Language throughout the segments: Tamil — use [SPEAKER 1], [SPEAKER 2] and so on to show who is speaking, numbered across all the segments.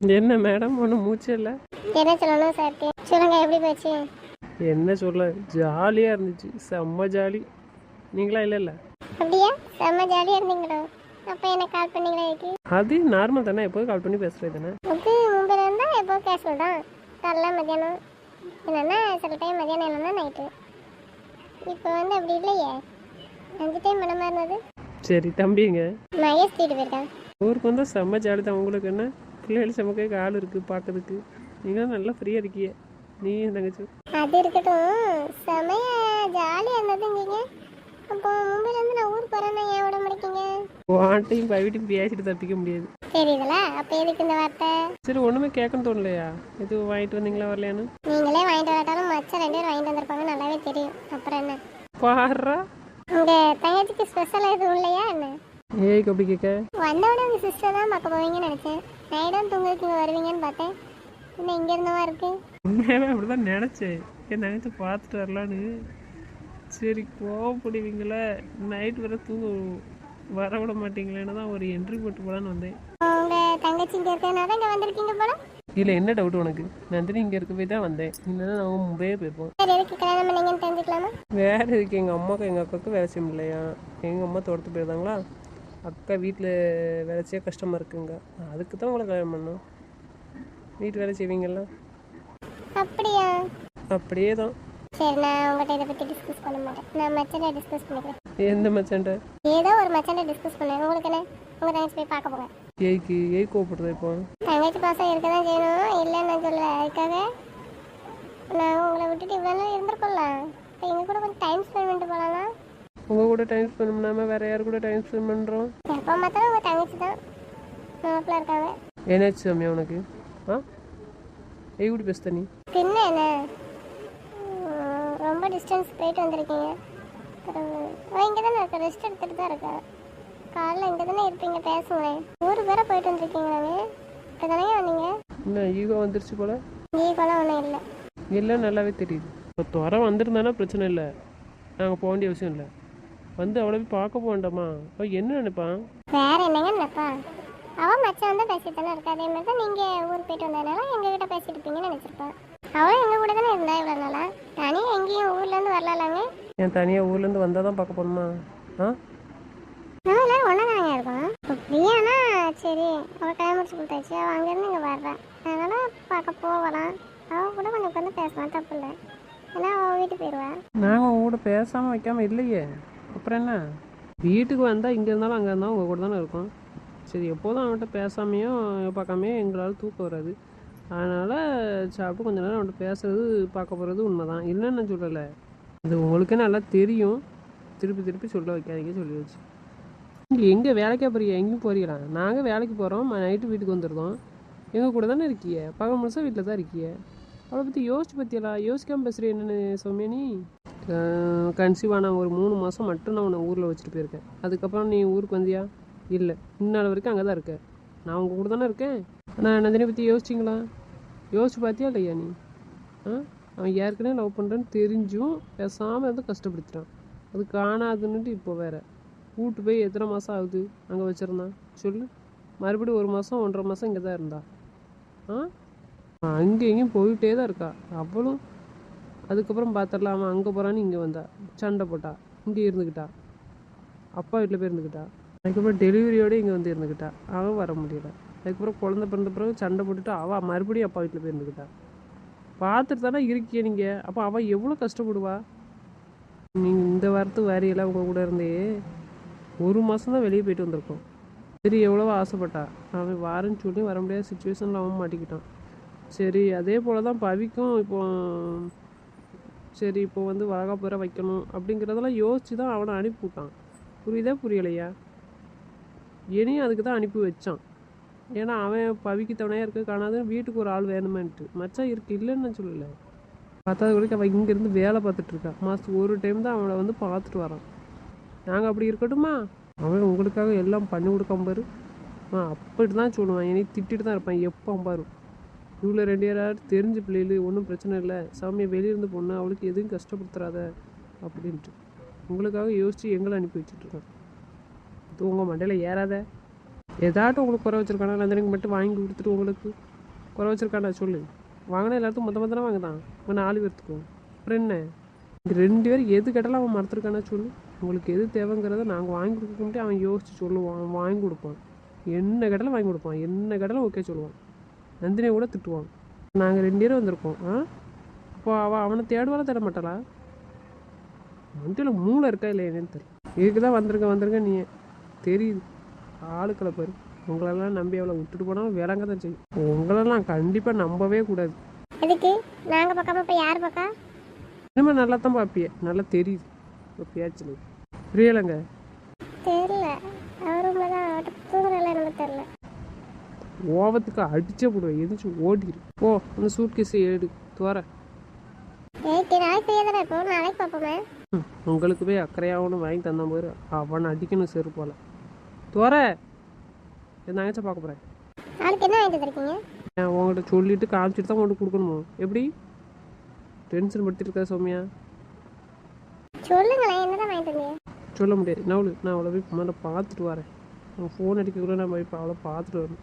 [SPEAKER 1] என்ன மேடம் ஒன்றும் மூச்சே இல்லை.
[SPEAKER 2] என்ன சொல்லணும் சார்? சொல்லுங்க, எப்படி போச்சு?
[SPEAKER 1] என்ன சொல்ல, ஜாலியாக இருந்துச்சு, செம்ம ஜாலி. நீங்களா இல்லைல்ல?
[SPEAKER 2] அப்படியா? செம்ம ஜாலியாக இருந்தீங்களோ? அப்போ என்ன கால் பண்ணீங்களா இதுக்கு?
[SPEAKER 1] அது நார்மல் தானே, எப்போதும் கால் பண்ணி பேசுகிறது தானே.
[SPEAKER 2] அது மும்பையில் இருந்தால் எப்போ கேஷுவல் தான். காலைல மத்தியானம் இல்லைன்னா சில டைம் மத்தியானம் இல்லைன்னா நைட்டு. இப்போ வந்து அப்படி இல்லையே, 5 டைம் பண்ண மாதிரி இருந்தது.
[SPEAKER 1] சரி தம்பிங்க,
[SPEAKER 2] மகேஷ் தீட்டு போயிருக்கான்.
[SPEAKER 1] ஊருக்கு வந்தால் செம்ம ஜாலி தான். உங்களுக்கு என்ன பிள்ளைகள் செம்மக்க ஆள் இருக்குது பார்க்கறதுக்கு. நீங்களும் நல்லா ஃப்ரீயாக இருக்கீங்க, நீ தங்கச்சி.
[SPEAKER 2] அது இருக்கட்டும், செமையா ஜாலியாக இருந்ததுங்க. அப்போ மும்பையிலேருந்து நான் ஊருக்கு வரேன்னா ஏன் விட மாட்டேங்க?
[SPEAKER 1] வாட்டையும் பைவிட்டையும் பேசிட்டு தப்பிக்க முடியாது.
[SPEAKER 2] தெரியுதுல, அப்போ எதுக்கு இந்த வார்த்தை?
[SPEAKER 1] சரி, ஒன்றுமே கேட்கணும்னு தோணலையா? எதுவும் வாங்கிட்டு வந்தீங்களா வரலையான்னு?
[SPEAKER 2] நீங்களே வாங்கிட்டு வரட்டாலும் மச்சம் 2 பேர் வாங்கிட்டு வந்திருப்பாங்க, நல்லாவே தெரியும். அப்புறம் என்ன?
[SPEAKER 1] பாடுறா.
[SPEAKER 2] உங்க தங்கச்சிக்கு ஸ்பெஷல் எதுவும் இல்லையா என்ன?
[SPEAKER 1] ஏய்க்கு அப்படி கேட்க?
[SPEAKER 2] வந்தோட உங்க சிஸ்டர் தான் பார்க்க போவீங்கன்னு நினைச்சேன். நைடும் தூங்குறதுக்கு இங்கே வருவீங்கன்னு பார்த்தேன். இன்னும் இங்கே இருந்தவா இருக்கு.
[SPEAKER 1] உண்மையாவே அப்படிதான் நினச்சேன், என் தங்கச்சி பார்த்துட்டு வரலான்னு. சரி, கோவப்படுவீங்களே, நைட் வர தூங்க வர விட மாட்டீங்களேன்னு தான் ஒரு என்ட்ரி போட்டு போலான்னு வந்தேன்.
[SPEAKER 2] உங்க தங்கச்சி இங்கே இருக்கனால இங்கே வந்திருக்கீங்க போல.
[SPEAKER 1] இல்லை, என்ன டவுட் உனக்கு? நந்தினி இங்கே இருக்க போய் தான் வந்தேன், இல்லைன்னா நாங்கள் மும்பையே போயிருப்போம்.
[SPEAKER 2] சரி, எதுக்கு கல்யாணம் பண்ணீங்கன்னு தெரிஞ்சுக்கலாமா?
[SPEAKER 1] வேறு இதுக்கு எங்கள் அம்மாவுக்கு எங்கள் அக்காவுக்கு வேலை செய்ய முடியலையா? எங்கள் அம்மா தோட்டத்து போயிருந்தாங்களா, அக்கா வீட்டில் வேலை செய்ய கஷ்டமாக இருக்குங்க, அதுக்கு தான் உங்களை கல்யாணம் பண்ணோம். வீட்டு வேலை செய்வீங்களா?
[SPEAKER 2] அப்படியா?
[SPEAKER 1] அப்படியே தான்.
[SPEAKER 2] சரி, நான் உங்கள்கிட்ட இதை பற்றி டிஸ்கஸ் பண்ண மாட்டேன். நான் மச்சனை டிஸ்கஸ் பண்ணிக்கிறேன்.
[SPEAKER 1] எந்த மச்சான்ட்ட?
[SPEAKER 2] ஏதோ ஒரு மச்சனை டிஸ்கஸ் பண்ணேன். உங்களுக்கு என்ன? உங்கள் தங்கச்சி போய் பார்க்க போங்க.
[SPEAKER 1] ஏய் கோவப்படுறது இப்போ?
[SPEAKER 2] தங்கச்சி பாசம் இருக்க தான் செய்யணும், இல்லைன்னு நான் சொல்ல. அதுக்காக நான் உங்களை விட்டுட்டு இவ்வளோ நாள் இருந்திருக்கோம்லாம். இப்போ எங்கள் கூட கொஞ்சம் டைம் ஸ்பெண்ட் பண்ணிட்டு போகலாம்.
[SPEAKER 1] உங்கள் கூட டைம் ஸ்பெண்ட் பண்ணாமல் வேறு யார் கூட டைம் ஸ்பெண்ட் பண்ணுறோம்?
[SPEAKER 2] எப்போ பார்த்தாலும் உங்கள் தங்கச்சி தான் மாப்பிள்ள இருக்காங்க.
[SPEAKER 1] என்னாச்சு சாமியா உனக்கு? ஆ, எப்படி பேசுத நீ?
[SPEAKER 2] பின்ன என்ன, ரொம்ப டிஸ்டன்ஸ் போயிட்டு வந்திருக்கீங்க. இங்கே தானே இருக்க, ரெஸ்ட் எடுத்துகிட்டு தான் இருக்கேன். காலைல இங்கே தானே இருப்பீங்க, பேசுங்களேன். ஊருக்கு வேற போயிட்டு வந்துருக்கீங்களாவே, இப்போ தானே வந்தீங்க.
[SPEAKER 1] என்ன ஈகோ வந்துருச்சு போல?
[SPEAKER 2] ஈகோலாம் ஒன்றும் இல்லை.
[SPEAKER 1] இல்லை, நல்லாவே தெரியுது. இப்போ துறை வந்திருந்தானா பிரச்சனை இல்லை, நாங்கள் போக வேண்டிய அவசியம் இல்லை. வந்து அவளை போய் பார்க்க போக வேண்டாமா? அவள் என்ன நினைப்பான்?
[SPEAKER 2] வேற என்னங்க நினைப்பா? அவன் மச்சான் வந்து பேசிட்டு தானே இருக்கா. அதே மாதிரி தான் நீங்கள் ஊருக்கு போயிட்டு வந்ததுனால எங்ககிட்ட பேசிட்டு இருப்பீங்கன்னு நினச்சிருப்பான். அவளும் எங்கள் கூட தானே இருந்தா இவ்வளோ நாளா. தனியாக எங்கேயும் ஊர்லேருந்து வரலாங்க.
[SPEAKER 1] என் தனியாக ஊர்லேருந்து வந்தால் தான் பார்க்க போகணுமா? ஆ,
[SPEAKER 2] நான் எல்லாரும் ஒன்றா தானே இருக்கோம். இப்போ ஃப்ரீயானா சரி, அவள் கல்யாணம் முடிச்சு கொடுத்தாச்சு, அவள் அங்கேருந்து இங்கே வர்றான், அதனால் பார்க்க போகலாம். அவள் கூட கொஞ்சம் உட்காந்து பேசலாம், தப்பு இல்லை. ஏன்னா அவள் வீட்டுக்கு போயிடுவேன்.
[SPEAKER 1] நாங்கள் உங்க கூட பேசாமல் வைக்காமல் இல்லையே, அப்புறம் என்ன? வீட்டுக்கு வந்தால் இங்கே இருந்தாலும் அங்கே இருந்தாலும் உங்கள் கூட தானே இருக்கும். சரி, எப்போதும் அவன்கிட்ட பேசாமையும் பார்க்காமையோ எங்களால் தூக்கம் வராது. அதனால் சாப்பிட்டு கொஞ்ச நேரம் அவன்கிட்ட பேசுறது பார்க்க போகிறது உண்மை தான், இல்லைன்னு நான் சொல்லலை. இது உங்களுக்கே நல்லா தெரியும், திருப்பி திருப்பி சொல்ல வைக்காதீங்க, சொல்லி வச்சு. நீங்கள் எங்கே வேலைக்கே போறீங்க? எங்கேயும் போறீங்களா? நாங்கள் வேலைக்கு போகிறோம், நைட்டு வீட்டுக்கு வந்துடுறோம். எங்கள் கூட தானே இருக்கிய, பகல் முழுசாக வீட்டில் தான் இருக்கிய. அவளை பற்றி யோசிச்சு பற்றியலாம், யோசிக்காமல் பேசுகிறேன். என்னென்னு சௌமியா நீ? கன்சீவாக நான் ஒரு 3 மாதம் மட்டும் நான் உன்னை ஊரில் வச்சுட்டு போயிருக்கேன். அதுக்கப்புறம் நீ ஊருக்கு வந்தியா? இல்லை, இந்நாள் வரைக்கும் அங்கே தான் இருக்கேன். நான் உங்கள் கூட தானே இருக்கேன். ஆனால் நந்தினியை பற்றி யோசிச்சிங்களா? யோசிச்சு பார்த்தியா இல்லையா நீ? அவன் ஏற்கனவே லவ் பண்ணுறேன்னு தெரிஞ்சும் பேசாமல் இருந்து கஷ்டப்படுத்துகிறான். அது காணாதுன்னுட்டு இப்போ வேறு கூட்டு போய் எத்தனை மாதம் ஆகுது அங்கே வச்சுருந்தான் சொல்லு? மறுபடியும் 1 மாதம் 1.5 மாதம் இங்கே தான் இருந்தா. அங்கே எங்கேயும் போயிட்டே தான் இருக்கா அவளும். அதுக்கப்புறம் பார்த்துடலாம், அவன் அங்கே போகிறான்னு இங்கே வந்தா, சண்டை போட்டா, இங்கே இருந்துக்கிட்டா, அப்பா வீட்டில் போய் இருந்துக்கிட்டா. அதுக்கப்புறம் டெலிவரியோடு இங்கே வந்து இருந்துக்கிட்டா, அவன் வர முடியல. அதுக்கப்புறம் குழந்தை பிறந்த பிறகு சண்டை போட்டுட்டு அவள் மறுபடியும் அப்பா வீட்டில் போய் இருந்துக்கிட்டா. பார்த்துட்டு தானே இருக்கிய நீங்கள். அப்போ அவள் எவ்வளோ கஷ்டப்படுவா? நீங்கள் இந்த வாரத்துக்கு வேறையெல்லாம் உங்கள் கூட இருந்தே 1 மாதம் தான் வெளியே போயிட்டு வந்திருக்கோம். சரி, எவ்வளோ ஆசைப்பட்டா, அவன் வாரன்னு சொல்லி வர முடியாத சுச்சுவேஷனில் அவன் மாட்டிக்கிட்டான். சரி, அதே போல் தான் பவிக்கும் இப்போ. சரி, இப்போ வந்து வளகாப்புற வைக்கணும் அப்படிங்கிறதெல்லாம் யோசிச்சு தான் அவனை அனுப்பிவிட்டான். புரியுதா புரியலையா? இனியும் அதுக்கு தான் அனுப்பி வச்சான். ஏன்னா அவன் பவிக்கு துணையாக இருக்க காணாதுன்னு வீட்டுக்கு ஒரு ஆள் வேணுமேன்ட்டு. மச்சான் இருக்கு, இல்லைன்னு நான் சொல்லலை. 10வது வரைக்கும் அவன் இங்கேருந்து வேலை பார்த்துட்ருக்கான். மாதத்துக்கு ஒரு டைம் தான் அவனை வந்து பார்த்துட்டு வரான். நாங்கள் அப்படி இருக்கட்டுமா? அவன் உங்களுக்காக எல்லாம் பண்ணி கொடுக்காம பாரு. அப்படி தான் சொல்லுவான், என்னை திட்டிட்டு தான் இருப்பான் எப்போ பாரு. இவ்வளோ 2 யாராவது தெரிஞ்ச பிள்ளைகள், ஒன்றும் பிரச்சனை இல்லை, சாமியை வெளியிருந்து பொண்ணு, அவளுக்கு எதுவும் கஷ்டப்படுத்துறாத அப்படின்ட்டு உங்களுக்காக யோசித்து எங்களை அனுப்பி வச்சுட்ருக்கான். இது உங்கள் மண்டையில் ஏறாத. ஏதாட்டும் உங்களுக்கு குறை வச்சிருக்கானா? நந்தினிக்கு மட்டும் வாங்கி கொடுத்துட்டு உங்களுக்கு குறை வச்சிருக்கானா சொல்லு. வாங்கினா எல்லாத்துக்கும் மொத்த மொத்தம் வாங்குதான் அவன் 4 பேர்த்துக்கும். அப்புறம் என்ன, இங்கே 2 பேர் எது கேட்டாலும் அவன் மறந்துருக்கானா சொல்லு. உங்களுக்கு எது தேவைங்கிறத நாங்கள் வாங்கி கொடுக்க முடியும். அவன் யோசிச்சு சொல்லுவான், அவன் வாங்கி கொடுப்பான். என்ன கேட்டாலும் வாங்கி கொடுப்பான், என்ன கேட்டாலும் ஓகே சொல்லுவான். நந்தினியை கூட திட்டுவான். நாங்கள் 2 பேரும் வந்திருக்கோம். இப்போ அவனை தேடுவாளா தேட மாட்டாளா? மந்தியில் மூளை இருக்கா இல்லை என்னன்னு தெரியல. இதுக்கு தான் வந்திருக்க நீ தெரியுது. ஆளுக்களை பாரு. உங்களெல்லாம் நம்பி அவளை விட்டுட்டு போனாலும் விளங்க தான் செய்யும். உங்களெல்லாம் கண்டிப்பாக நம்பவே கூடாது.
[SPEAKER 2] எதுக்கு நாங்கள் பார்க்காம இப்போ யார் பார்க்கா?
[SPEAKER 1] இனிமேல் நல்லா தான் பார்ப்பியே, நல்லா தெரியுது இப்போ பேச்சில். புரியலைங்க?
[SPEAKER 2] தெரியல, அவர் ரூமில் தான் தூங்குறல எனக்கு தெரியல.
[SPEAKER 1] ஓவத்துக்கு அடிச்சே போடுவேன், எதிர்த்து ஓடிடு. ஓ அந்த சூட் கேஸை ஏடு தோற.
[SPEAKER 2] ஏய் நாளைக்கு ஃப்ரீயாக தானே இப்போ, நாளைக்கு பார்ப்போமே.
[SPEAKER 1] உங்களுக்கு போய் அக்கறையாகணும் வாங்கி தந்தான் போயிரு. அவனை அடிக்கணும் செரு போல தோற. என் தங்கச்சா பார்க்க போகிறேன்.
[SPEAKER 2] நாளைக்கு என்ன வாங்கிட்டு இருக்கீங்க?
[SPEAKER 1] உங்கள்கிட்ட சொல்லிவிட்டு காமிச்சிட்டு தான் கொண்டு கொடுக்கணுமோ? எப்படி டென்ஷன் படுத்திட்டு இருக்கா சௌமியா?
[SPEAKER 2] சொல்லுங்களேன், என்னதான் வாங்கிட்டு வந்தீங்க?
[SPEAKER 1] சொல்ல முடியாது. நான் அவளை போய் முதல்ல பார்த்துட்டு வரேன். அவன் ஃபோன் அடிக்கக்குள்ள நான் போய் அவளை பார்த்துட்டு வரேன்.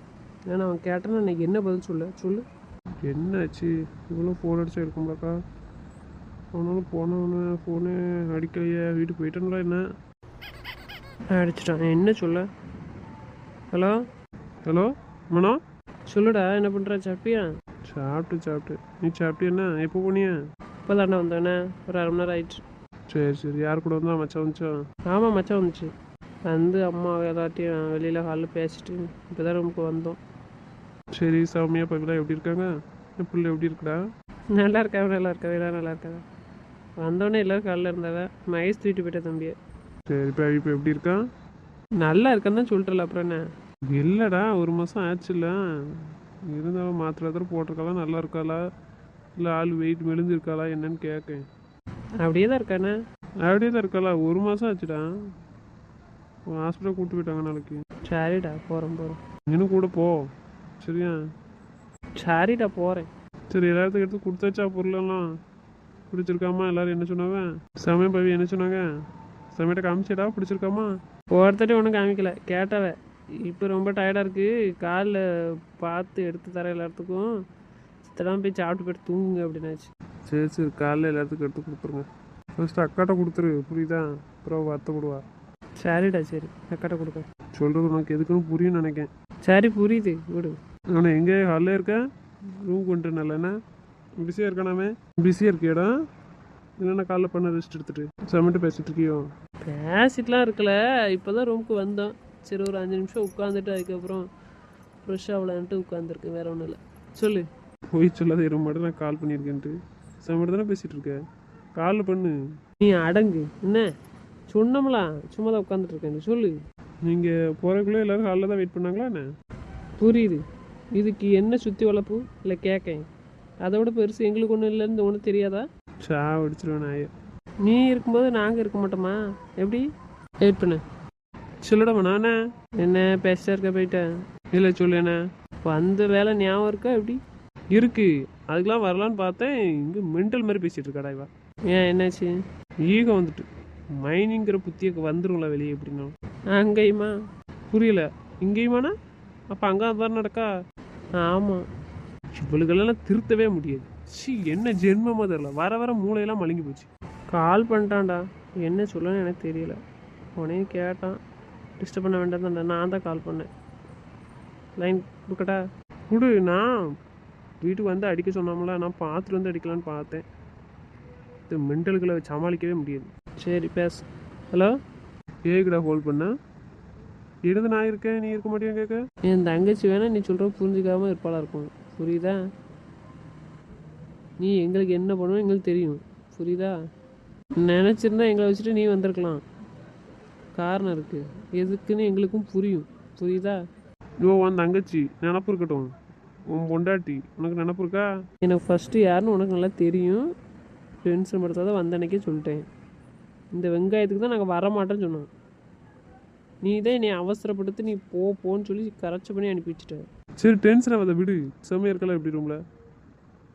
[SPEAKER 1] ஏன்னா அவன் கேட்டானா எனக்கு என்ன பதில் சொல்லு. என்னாச்சு இவ்வளோ ஃபோன் அடிச்சா இருக்கும்லக்கா? அவனாலும் போனவனு ஃபோனு அடிக்கலையே, வீட்டுக்கு போயிட்டாங்களா என்ன? அடிச்சிட்டான். என்ன சொல்ல? ஹலோ மனோ சொல்லுடா, என்ன பண்ணுற? சாப்பிட்டியா? சாப்பிட்டு நீ சாப்பிட்டியா? என்ன எப்போ போனியா? இப்போ தாண்டா வந்தோன்னே ஒரு 1/2 மணி நேரம் ஆயிடுச்சு. சரி யார் கூட வந்தா? மச்சான் வந்துச்சா? ஆமாம் மச்சான் வந்துச்சு. வந்து அம்மா எல்லாத்தையும் வெளியில் ஹாலில் பேசிட்டு இப்போ தான் நமக்கு வந்தோம். சரி சாமியா பவிலாம் எப்படி இருக்காங்க? என் பிள்ளை எப்படி இருக்குடா? நல்லா இருக்கா எல்லாம் நல்லா இருக்காங்க. வந்தோடனே எல்லோரும் காலில் இருந்தாவ. மகேஷ் தூக்கிட்டு போயிட்டேன் தம்பியை. சரி பவி இப்போ எப்படி இருக்கான்? நல்லா இருக்கான்னு தான் சொல்லிட்டல. அப்புறம் என்ன? இல்லைடா 1 மாதம் ஆச்சுல்ல, இருந்தாலும் மாத்திரை போட்டிருக்காளா? நல்லா இருக்காளா இல்லை ஆள் வெயிட் மெலிஞ்சிருக்காளா என்னன்னு கேட்கேன். அப்படியே தான் இருக்கானே? அப்படியே தான் இருக்காளா? 1 மாதம் ஆச்சுடா. ஹாஸ்பிட்டல் கூப்பிட்டு போயிட்டாங்க நாளைக்கு. சரிடா போகிறோம். இன்னும் கூட போ சரியா? சரிடா போகிறேன். சரி எல்லாத்துக்கும் எடுத்து கொடுத்தாச்சா பொருளெல்லாம்? பிடிச்சிருக்காமா? எல்லோரும் என்ன சொன்னாங்க? சமயம் பவி என்ன சொன்னாங்க? சமயத்தை காமிச்சிடா பிடிச்சிருக்காமா? ஒருத்தட்டையும் ஒன்றும் காமிக்கல, கேட்டவ. இப்போ ரொம்ப டயர்டாக இருக்குது, காலில் பார்த்து எடுத்து தர எல்லாத்துக்கும். இதெல்லாம் போய் சாப்பிட்டு போய்ட்டு தூங்குங்க அப்படின்னாச்சு. சரி காலைல எல்லாத்துக்கும் எடுத்து கொடுத்துருங்க. ஃபர்ஸ்ட்டு அக்காட்ட கொடுத்துரு, புரியுதா? அப்புறம் வருத்தப்படுவா. சரிடா சரி அக்காட்ட கொடுக்க. சொல்கிறது உனக்கு எதுக்குன்னு புரியும்னு நினைக்கேன். சரி புரியுது விடு. ஆனால் எங்கே ஹாலில் இருக்க? ரூம் கொண்டு நல்ல பிஸியாக இருக்கானாமே? பிஸியாக இருக்கியாடா? என்னென்ன காலைல பண்ண ரெஸ்ட் எடுத்துட்டு சமைட்டு பேசிட்டு இருக்கியோ? பேசிட்டுலாம் இருக்கல, இப்போ தான் ரூமுக்கு வந்தோம். சரி ஒரு 5 நிமிஷம் உட்காந்துட்டு அதுக்கப்புறம் ஃப்ரெஷ் ஆகலான்ட்டு உட்காந்துருக்கு. வேற ஒன்றும் இல்லை. சொல்லு. போய் சொல்லாத ரூம் மட்டும் நான் கால் பண்ணியிருக்கேன்ட்டு சமைட்டு தானே பேசிகிட்டு இருக்கேன். காலில் பண்ணு. நீ அடங்கு. என்ன சொன்னோம்லாம், சும்மா தான் உட்காந்துட்டு இருக்கேன். சொல்லு. நீங்கள் போகிறக்குள்ளே எல்லோரும் ஹாலில் தான் வெயிட் பண்ணாங்களா என்ன? புரியுது. இதுக்கு என்ன சுற்றி வளர்ப்பு இல்லை கேட்கேன். அதோட பெருசு எங்களுக்கு ஒன்றும் இல்லைன்னு ஒன்றும் தெரியாதா? அடிச்சிருவேன் நாயை. நீ இருக்கும்போது நாங்கள் இருக்க மாட்டோமா? எப்படி? வெயிட் பண்ணு. சொல்லிடமா நானே என்ன பேசிட்டா இருக்க போயிட்டேன். இல்லை சொல்லு. என்ன வந்த வேலை ஞாபகம் இருக்கா? எப்படி இருக்கு? அதுக்கெலாம் வரலான்னு பார்த்தேன். இங்கே மென்டல் மாதிரி பேசிகிட்டு இருக்காடா இவா. ஏன் என்னாச்சு? ஈகம் வந்துட்டு மைனிங்கிற புத்தியக்கு வந்துருங்களா வெளியே? எப்படின்னா அங்கேயுமா? புரியல. இங்கேயுமாண்ணா? அப்போ அங்கே தான் நடக்கா? ஆமாம். இவளுகளெல்லாம் திருத்தவே முடியாது. என்ன ஜென்மமாக தெரியல. வர மூளையெல்லாம் மழுங்கி போச்சு. கால் பண்ணிட்டான்டா, என்ன சொல்லணும்னு எனக்கு தெரியல. உனையும் கேட்டான், டிஸ்டர்ப் பண்ண வேண்டாம் தான்டா. நான் தான் கால் பண்ணேன். லைன் கொடுக்கட்டா? கொடு. நான் வீட்டுக்கு வந்து அடிக்க சொன்னாமல, நான் பார்த்துட்டு வந்து அடிக்கலான்னு பார்த்தேன். இது மென்டல்களை சமாளிக்கவே முடியாது. சரி பேச. ஹலோ கேக்குடா? ஹோல்ட் பண்ண இருந்து நான் இருக்கேன், நீ இருக்க மாட்டேன் கேட்க. என் தங்கச்சி வேணா நீ சொல்கிற புரிஞ்சிக்காமல் இருப்பாளா இருக்கும், புரியுதா? நீ எங்களுக்கு என்ன பண்ணுவோம் எங்களுக்கு தெரியும், புரியுதா? நினச்சிருந்தா எங்களை வச்சுட்டு நீ வந்திருக்கலாம். காரணம் இருக்குது எதுக்குன்னு எங்களுக்கும் புரியும், புரியுதா? உன் தங்கச்சி நினப்பு இருக்கட்டும், உன் பொண்டாட்டி உனக்கு நினப்பு இருக்கா? எனக்கு ஃபஸ்ட்டு யாருன்னு உனக்கு நல்லா தெரியும். டென்ஷன் படுத்தாத வந்த அன்னைக்கே சொல்லிட்டேன். இந்த வெங்காயத்துக்கு தான் நாங்கள் வரமாட்டேன்னு சொன்னோம். நீ தான் என்னை அவசரப்படுத்தி நீ போன்னு சொல்லி கரெக்ட் பண்ணி அனுப்பி வச்சுட்ட. சரி டென்ஷன் ஆகாத விடு. செம்மையாக இருக்கலாம் எப்படி ரூமில்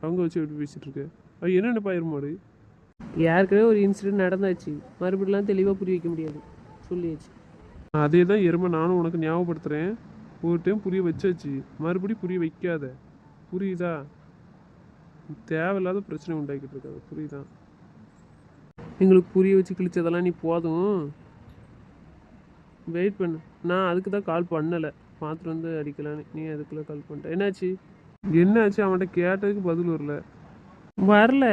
[SPEAKER 1] அவங்க வச்சு எப்படி பேசிகிட்டு இருக்கு? அது என்னென்ன பாயிருமாடு? யாருக்கவே ஒரு இன்சிடென்ட் நடந்தாச்சு, மறுபடியெல்லாம் தெளிவாக புரிய வைக்க முடியாது, சொல்லியாச்சு. அதே தான் எருமை நானும் உனக்கு ஞாபகப்படுத்துகிறேன். ஒரு டைம் புரிய வச்சாச்சு, மறுபடியும் புரிய வைக்காத. புரியுதா? தேவையில்லாத பிரச்சனை உண்டாக்கிட்டு இருக்காது. புரியுதா? எங்களுக்கு புரிய வச்சு கிழிச்சதெல்லாம் நீ போதும். வெயிட் பண்ணு. நான் அதுக்கு தான் கால் பண்ணலை, பார்த்துட்டு வந்து அடிக்கலான்னு. நீ அதுக்குள்ளே கால் பண்ணிட்ட. என்னாச்சு? அவன்கிட்ட கேட்டதுக்கு பதில் வரல.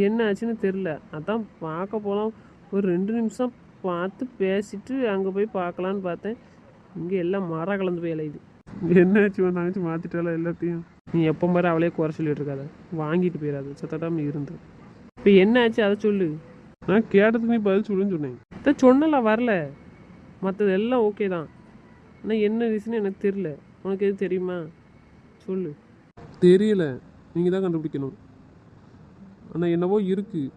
[SPEAKER 1] என்ன ஆச்சுன்னு தெரில. அதான் பார்க்க போகலாம். ஒரு 2 நிமிஷம் பார்த்து பேசிட்டு அங்கே போய் பார்க்கலான்னு பார்த்தேன். இங்கே எல்லாம் மரம் கலந்து போய் இலையுது. என்னாச்சு? உன் தங்கச்சி மாற்றிட்டால எல்லாத்தையும்? நீ எப்போ மாதிரி அவளே குறை சொல்லிட்டு இருக்காத. வாங்கிட்டு போயிடாது, சத்தட்டாமல் இருந்து. இப்போ என்னாச்சு அதை சொல்லு. நான் கேட்டதுக்கு நீ பதில் சொல்லுன்னு சொன்னேன். அதான் சொன்னல, வரல. மற்றது எல்லாம் ஓகே தான். ஆனால் என்ன ரீசன் எனக்கு தெரில. உனக்கு எது தெரியுமா? சொல்லு. தெரியல, நீங்கள் தான் கண்டுபிடிக்கணும். ஆனால் என்னவோ இருக்குது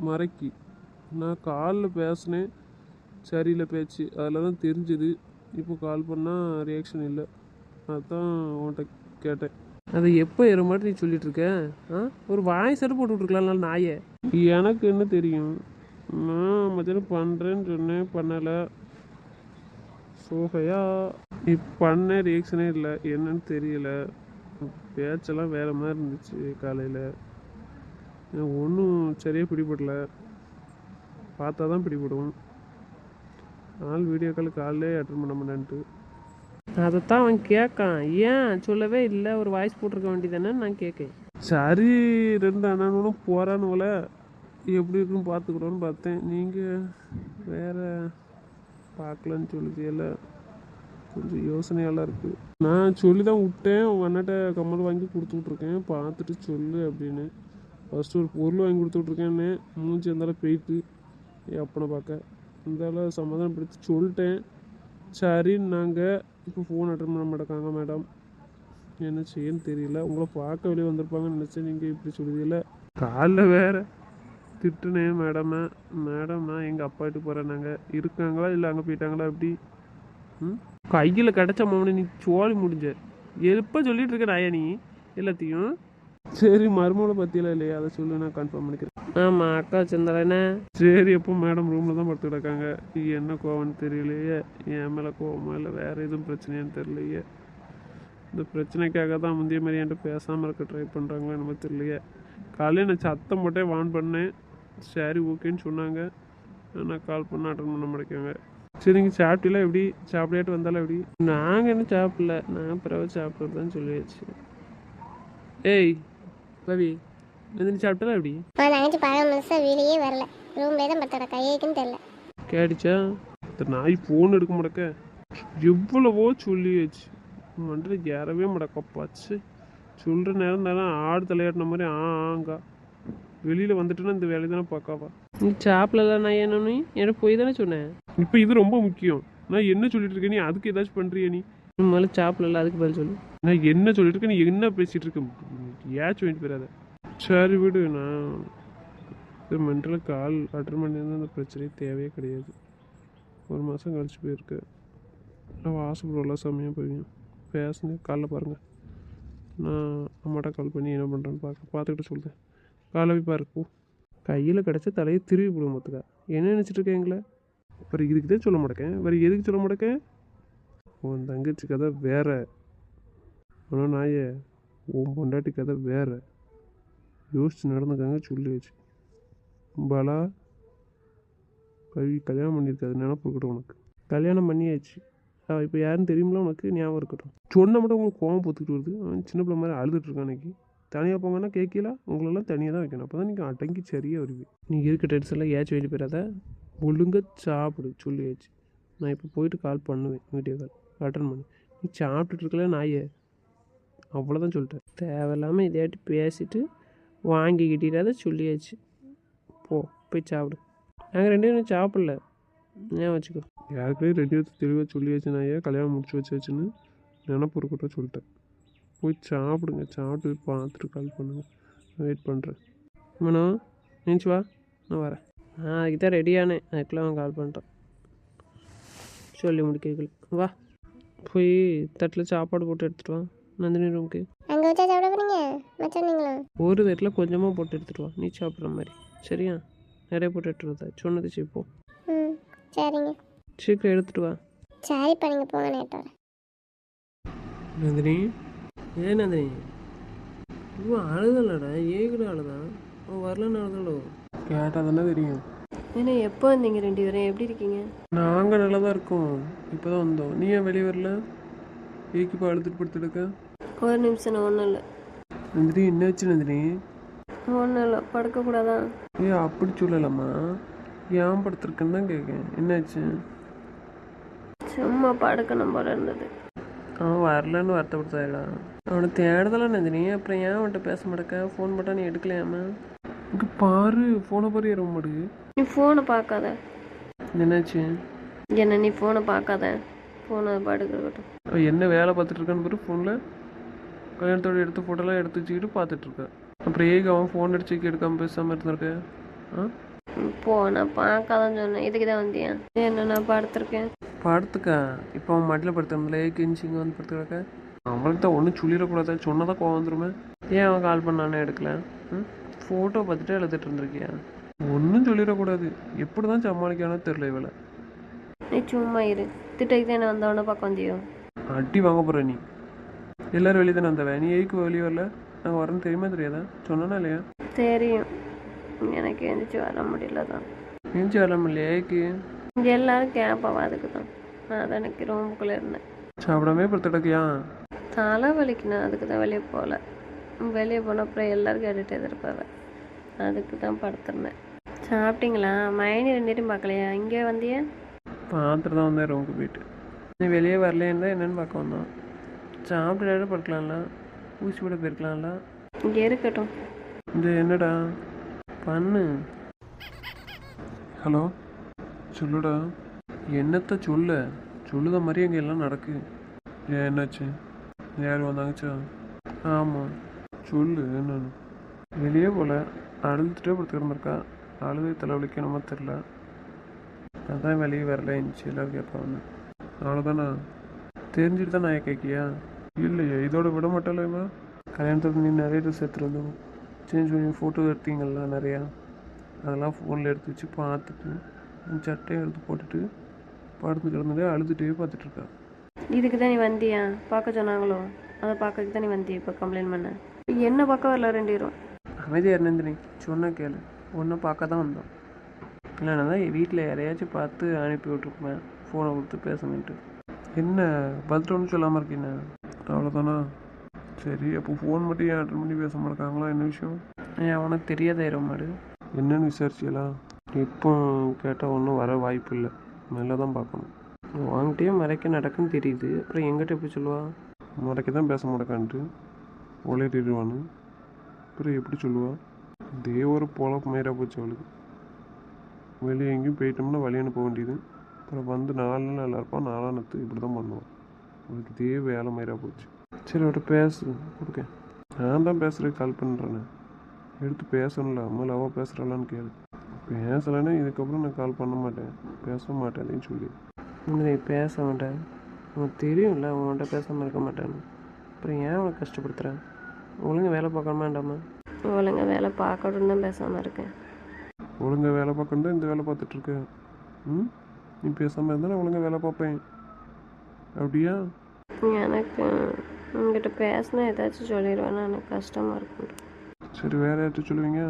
[SPEAKER 1] மறைக்கு. நான் காலில் பேசினேன், சரியில்லை பேச்சு, அதில் தான் தெரிஞ்சுது. இப்போ கால் பண்ணால் ரியாக்ஷன் இல்லை. அதுதான் உன்கிட்ட கேட்டேன். அதை எப்போ ஏற மாட்டேன் நீ சொல்லிகிட்ருக்க? ஒரு வாய் சட்டு போட்டு விட்ருக்கலாம் நாயை. எனக்கு என்ன தெரியும்? நான் மத்தியானம் பண்ணுறேன்னு சொன்னேன், பண்ணலை. சோகையா நீ பண்ண ரியாக்ஷனே இல்லை. என்னன்னு தெரியல. பேச்செல்லாம் வேறு மாதிரி இருந்துச்சு காலையில். ஒன்றும் சரியாக பிடிபடல. பார்த்தா தான் பிடிபடும். வீடியோ கால் காலையிலே அட்டன் பண்ண மாட்டேன்ட்டு. அதைத்தான் அவன் கேட்கான். ஏன் சொல்லவே இல்லை? ஒரு வாய்ஸ் போட்டிருக்க வேண்டியதானே நான் கேட்கேன். சரி, 2 அண்ணனும் போகிறானுவல, எப்படி இருக்குன்னு பார்த்துக்கிறோன்னு பார்த்தேன். நீங்கள் வேறு பார்க்கலன்னு சொல்லுதில்ல, கொஞ்சம் யோசனையெல்லாம் இருக்குது. நான் சொல்லி தான் விட்டேன். உங்கள் அண்ணாட்ட கம்மல் வாங்கி கொடுத்து விட்ருக்கேன், பார்த்துட்டு சொல்லு அப்படின்னு. ஃபஸ்ட்டு ஒரு பொருள் வாங்கி கொடுத்து விட்ருக்கேன்னு மூஞ்சி இருந்தாலும் போயிட்டு அப்பனை பார்க்க இருந்தாலும் சமாதானப்படுத்தி சொல்லிட்டேன். சரின்னு நாங்கள் இப்போ ஃபோன் அட்டன் பண்ண மாட்டேக்காங்க மேடம். என்ன செய்யன்னு தெரியல. உங்களை பார்க்க வெளியே வந்திருப்பாங்கன்னு நினச்சேன். நீங்கள் இப்படி சொல்லுதில்ல. காலைல வேறு திட்டுனேன் மேடம்னா எங்கள் அப்பா வீட்டு போகிறேன். நாங்கள் இருக்காங்களா இல்லை அங்கே போயிட்டாங்களா? அப்படி கையில் கிடச்ச மௌன நீ சோழி முடிஞ்ச எப்போ சொல்லிட்டு இருக்க நாயா நீ எல்லாத்தையும். சரி, மருமகளை பற்றியெல்லாம் இல்லையா? அதை சொல்லு, நான் கன்ஃபார்ம் பண்ணிக்கிறேன். ஆமாம், அக்கா வச்சுருந்தானே. சரி, எப்போ மேடம் ரூமில் தான் படுத்து கிடக்காங்க. என்ன கோவம்னு தெரியலையே. என் மேலே கோவமா இல்லை வேறு எதுவும் பிரச்சனையான்னு தெரியலையே. இந்த பிரச்சனைக்காக தான் முந்தைய மாதிரி என்கிட்ட பேசாமல் இருக்க ட்ரை பண்ணுறாங்களோ என்னமோ தெரியலையே. காலையில் நான் சத்தம் போட்டே வான் பண்ணேன். சரி ஓகேன்னு சொன்னாங்க. நான் கால் பண்ண அட்டன் பண்ண மாட்டேங்க. சரி, நீங்கள் சாப்பிட்டீங்களா? எப்படி சாப்பிடாட்டு வந்தாலும் எப்படி? நாங்கள் என்ன சாப்பிடல, நான் பிறகு சாப்பிட்றதுதான் சொல்லியாச்சு. ஏய் பவி, எந்திரி சாப்பிட்டா எப்படி?
[SPEAKER 2] தங்கச்சி பழம் முழுசாக வெளியே வரல, ரூம்லேயே தான் பத்தோட கையேக்குன்னு தெரில.
[SPEAKER 1] கேட்டுச்சா? நாய் ஃபோன் எடுக்க முடக்க எவ்வளவோ சொல்லியாச்சு. மண்டல ஏறவே முடக்கப்பாச்சு. சொல்கிற நேரம் தானே ஆடு தலையாட்டின மாதிரி ஆங்கா வெளியில் வந்துட்டுன்னா இந்த வேலையை தானே பார்க்காவா. நீ சாப்பிடல, நான் என்னன்னு எனக்கு போய் தானே சொன்னேன். இப்போ இது ரொம்ப முக்கியம். நான் என்ன சொல்லிட்டு இருக்கேன், நீ அதுக்கு ஏதாச்சும் பண்ணுறிய? நீ மேலே சாப்பிடல, அதுக்கு பதில் சொல்லு. நான் என்ன சொல்லிட்டு இருக்கேன், நீ என்ன பேசிகிட்டு இருக்க? ஏச்சும் வேண்டி போயிடாத. சரி விடு. நான் இது மென்டலாக கால் அட்டன் பண்ணியிருந்தா அந்த பிரச்சனையே தேவையே கிடையாது. 1 மாதம் கழிச்சு போயிருக்கு. நான் ஆசைப்படுவோம்ல செம்மையாக போவீங்க. பேசுனேன் காலைல பாருங்கள். நான் அம்மாட்ட கால் பண்ணி என்ன பண்ணுறேன்னு பார்த்துக்கிட்டு சொல்கிறேன். காலை போய் பாருப்போ. கையில் கிடச்ச தலையை திருவி போடுவோம் மொத்தக்கா. என்ன நினச்சிட்டு இருக்கேன் எங்களை? வேறு இதுக்கு தான் சொல்ல மாட்டேக்கேன். வேறு எதுக்கு சொல்ல மாட்டேக்கேன்? உன் தங்கச்சி கதை வேற. ஆனால் நாயே, உன் பொண்டாட்டி கதை வேற. யோசிச்சு நடந்துக்காங்க சொல்லியாச்சு. பாலா கவி கல்யாணம் பண்ணியிருக்காது, நினப்பு இருக்கட்டும் உனக்கு. கல்யாணம் பண்ணியாச்சு. இப்போ யாருன்னு தெரியுமில உனக்கு, ஞாபகம் இருக்கட்டும். சொன்ன மட்டும் உங்களுக்கு கோவம் பொத்துக்கிட்டு வருது. அவன் சின்ன பிள்ளை மாதிரி அழுதுட்டுருக்கான். அன்றைக்கி தனியாக போங்கன்னா கேட்கல. உங்களெல்லாம் தனியாக தான் வைக்கணும். அப்போ தான் நீங்கள் அடங்கி சரியாக வருவீங்க. நீங்கள் இருக்க டென்ஷன்லாம் ஏச்சு வெளியே போயிடாத. ஒழுங்காக சாப்பிடு சொல்லியாச்சு. நான் இப்போ போயிட்டு கால் பண்ணுவேன், வீடியோ கால் அட்டன் பண்ணு. நீ சாப்பிட்டுட்டு இருக்கல நாயே, அவ்வளோதான் சொல்லிட்டேன். தேவையில்லாமல் இதையாட்டி பேசிட்டு வாங்கிக்கிட்டாத சொல்லியாச்சு. போய் சாப்பிடு. நாங்கள் 2 பேரும் சாப்பிடல, ஏன் வச்சுக்கோ. யாருக்குமே 2 பேருக்கு தெளிவாக சொல்லியாச்சு. நான் ஏன் கல்யாணம் முடிச்சு வச்சாச்சுன்னு நினப்பு இருக்கட்டும் சொல்லிட்டேன். போய் சாப்பிடுங்க. சாப்பிட்டு பார்த்துட்டு கால் பண்ணுங்கள். நான் வெயிட் பண்ணுறேன். மனோ நினச்சி வா, நான் வரேன். அதுக்கு தான் ரெடியானேன். அதுக்கெல்லாம் கால் பண்ணுறேன். சொல்லி முடிக்கல. வா, போய் தட்டில் சாப்பாடு போட்டு எடுத்துகிட்டு வா. நந்தினி ரூமுக்கு
[SPEAKER 2] அங்கே வச்சா சாப்பிட போறீங்க மச்சானீங்களா?
[SPEAKER 1] ஒரு தட்டில் கொஞ்சமாக போட்டு எடுத்துகிட்டு வா, நீ சாப்பிட்ற மாதிரி. சரியா? நிறைய போட்டு எடுத்துகிட்டு வா. சொன்னது செய்ப்போம்.
[SPEAKER 2] சரிங்க,
[SPEAKER 1] சீக்கிரம் எடுத்துகிட்டு வா.
[SPEAKER 2] சரிப்பா, நீங்கள் போங்க, நேட்டு வரேன்.
[SPEAKER 1] நந்தினி, ஏன் நந்தினி இவன் அழுதலடா, ஏகுட அழுதான். அவன் வரலன்னு அழுதலோ? கேட்டால் தானே தெரியும்.
[SPEAKER 3] ஏன்னா எப்போ வந்தீங்க 2 பேரும்? எப்படி இருக்கீங்க?
[SPEAKER 1] நாங்கள் நல்லா தான் இருக்கோம். இப்போ தான் வந்தோம். நீ ஏன் வெளியே வரல? ஏக்கு இப்போ அழுதுட்டு படுத்துடுக்க?
[SPEAKER 3] ஒரு நிமிஷம், நான் ஒன்றும் இல்லை.
[SPEAKER 1] நந்தினி, என்னாச்சு நந்தினி?
[SPEAKER 3] ஒன்றும் இல்லை, படுக்கக்கூடாதா?
[SPEAKER 1] ஏ அப்படி சொல்லலாமா? ஏன் படுத்துருக்குன்னு தான் கேட்கேன். என்னாச்சு?
[SPEAKER 3] சும்மா படுக்கணும் போல இருந்தது.
[SPEAKER 1] அவன் வரலன்னு வருத்தப்படுத்தாடா. அவனை தேடுதலாம் நந்தினி. அப்புறம் ஏன் அவன்கிட்ட பேச மாட்டேக்க? ஃபோன் போட்டால் நீ எடுக்கலையாமா? இங்கே பாரு, ஃபோனை பாரு, ஏற மாட்டுக்கு.
[SPEAKER 3] நீ ஃபோனை பார்க்காத.
[SPEAKER 1] என்னாச்சு?
[SPEAKER 3] என்ன நீ ஃபோனை பார்க்காத. ஃபோனை படுக்கட்டும்.
[SPEAKER 1] அவன் என்ன வேலை பார்த்துட்டு இருக்கான்னு பாரு. ஃபோனில் கல்யாணத்தோட எடுத்த ஃபோட்டோலாம் எடுத்து வச்சுக்கிட்டு பார்த்துட்ருக்க. அப்புறம் ஏக அவன் ஃபோன் அடிச்சுக்கு எடுக்காமல் பேசாமல் இருந்திருக்க? ஆ,
[SPEAKER 3] போன பார்க்காதான் சொன்னேன். இதுக்கு தான் வந்தியா? என்ன நான் படுத்திருக்கேன்.
[SPEAKER 1] படுத்துக்கா. இப்போ அவன் மட்டில் படுத்துறதுல ஏக்கு இங்கே வந்து படுத்துக்க. அவனுக்கு தான் ஒன்றும் சொல்லிடக்கூடாது. சொன்னதான் கோவம் வந்துருமே. ஏன் அவன் கால் பண்ணானே எடுக்கல? ஃபோட்டோ பார்த்துட்டு எழுதிட்டு இருந்திருக்கியா? ஒன்றும் சொல்லிடக்கூடாது. எப்படி தான் சமாளிக்கானோ தெரில இவளை.
[SPEAKER 3] நீ சும்மா இரு. திட்டைக்கு தானே வந்தவொடனே பார்க்க வந்தியோ?
[SPEAKER 1] அடி வாங்க போகிற நீ. எல்லோரும் வெளியே தானே வந்தவன். நீ ஏக்கு வெளியே வரல? நாங்கள் வரேன்னு தெரியுமா தெரியாதா? சொன்னானா இல்லையா?
[SPEAKER 3] தெரியும். எனக்கு எந்திரிச்சு வர முடியல தான்.
[SPEAKER 1] எந்திரிச்சு வரலாம் இல்லையா ஏக்கு?
[SPEAKER 3] இங்கே எல்லாரும் கேட்பாவா, அதுக்கு தான். நான் தான் எனக்கு ரூமுக்குள்ளே இருந்தேன்.
[SPEAKER 1] சாப்பிடாமே படுத்துடக்கியா?
[SPEAKER 3] தலை வலிக்கணும், அதுக்கு தான் வெளியே போகல. வெளியே போன அப்புறம் எல்லோரும் கேட்டுகிட்டே இருப்பாவேன். அதுக்கு தான் படுத்துருந்தேன். சாப்பிட்டீங்களா? மைனி 2 பேரும் பார்க்கலையா? இங்கே வந்தியா?
[SPEAKER 1] பார்த்துட்டு தான் வந்தேன் ரூமுக்கு போயிட்டு. நீ வெளியே வரலேன்னு தான் என்னென்னு பார்க்க வந்தோம். சாப்பிட்டு படுக்கலாம்ல? ஊசி போட போயிருக்கலாம்ல?
[SPEAKER 3] இங்கே இருக்கட்டும்.
[SPEAKER 1] இந்த என்னடா பண்ணு? ஹலோ, சொல்லுடா. என்னத்த சொல்ல? சொல்லுத மாதிரி அங்கே எல்லாம் நடக்கு. ஏன் என்னாச்சு? யார் வந்தாங்கச்சா? ஆமாம், சொல்லு. என்னன்னு? வெளியே போல அழுதுகிட்டே படுத்துக்கிருந்திருக்கா. அழுது தலைவலிக்க நம்ம தெரில. அதான் வெளியே வரல. இருந்துச்சு எல்லோரும் கேட்பாங்க. அவ்வளோதானா? தெரிஞ்சுட்டு தான் நான் கேட்கியா? இல்லையா, இதோட விட மாட்டாலேம்மா. கல்யாணத்துக்கு நீ நிறைய ட்ரெஸ் எடுத்துகிட்டு வந்தோம். சேஞ்ச் பண்ணி ஃபோட்டோ எடுத்தீங்களா நிறையா? அதெல்லாம் ஃபோனில் எடுத்து வச்சு பார்த்துட்டு சட்டையை எடுத்து போட்டுட்டு படுத்து கிடந்துட்டு அழுதுகிட்டே பார்த்துட்ருக்கா.
[SPEAKER 3] இதுக்கு தான் நீ வந்தியா? பார்க்க சொன்னாங்களோ? அதை பார்க்கறதுக்கு தான் நீ வந்தியா இப்போ கம்ப்ளைண்ட் பண்ண? என்ன பார்க்க வரல 2 பேரும்?
[SPEAKER 1] அமைதியாக இருந்தேன். சொன்ன கேளு. ஒன்றும் பார்க்க தான் வந்தோம். இல்லைன்னா தான் வீட்டில் யாரையாச்சும் பார்த்து அனுப்பி விட்ருப்பேன் ஃபோனை கொடுத்து பேசணுன்ட்டு. என்ன பதில் ஒன்றும் சொல்லாமல் இருக்கீங்க? அவ்வளோதானா? சரி, அப்போ ஃபோன் மட்டும் ஏன் அட்டன் பண்ணி பேச மாட்டாங்களா? என்ன விஷயம்? ஏன் உனக்கு தெரியாத மாடு என்னன்னு விசாரிச்சிக்கலாம்? இப்போ கேட்டால் ஒன்றும் வர வாய்ப்பு இல்லை. மெல்ல தான் பார்க்கணும். வாங்கிட்டே மறைக்க நடக்குன்னு தெரியுது. அப்புறம் எங்கிட்ட எப்படி சொல்லுவா? மறைக்க தான் பேச மாட்டேக்கான்ட்டு ஒளியிடுவான்னு. அப்புறம் எப்படி சொல்லுவா? இதே ஒரு பொழப்பு மாரியாக போச்சு அவளுக்கு. வெளியே எங்கேயும் போயிட்டோம்னா வழி அனுப்ப வேண்டியது. அப்புறம் வந்து 4 நாள் நல்லா இருப்பான், 4ஆம் நாள் இப்படி தான் பண்ணுவான். அவளுக்கு இதே வேலை மாரியாக போச்சு. சரி, அவட்ட பேசு கொடுக்க. நான் தான் பேசுகிறேன், கால் பண்ணுறேன்னு. எடுத்து பேசணும்ல. அம்மா அவள் பேசுகிறாளான்னு கேளு. பேசலைன்னா இதுக்கப்புறம் நான் கால் பண்ண மாட்டேன், பேச மாட்டேன் அப்படின்னு சொல்லி. நீ பேச மாட்டேன், உனக்கு தெரியும்ல அவன்கிட்ட பேசாமல் இருக்க மாட்டேன்னு. அப்புறம் ஏன் அவனை கஷ்டப்படுத்துகிறேன்? ஒழுங்காக வேலை பார்க்க வேண்டாமா?
[SPEAKER 3] ஒழுங்கா வேலை பார்க்கணுன்னு தான் பேசாமல் இருக்கேன்.
[SPEAKER 1] ஒழுங்காக வேலை பார்க்கணும் இந்த வேலை பார்த்துட்ருக்கேன். நீ பேசாமல் இருந்தால் நான் ஒழுங்காக வேலை பார்ப்பேன். அப்படியா?
[SPEAKER 3] எனக்கு உங்ககிட்ட பேசினா ஏதாச்சும் சொல்லிடுவேன்னா எனக்கு கஷ்டமாக இருக்கும்.
[SPEAKER 1] சரி, வேறு யார்கிட்ட சொல்லுவீங்க?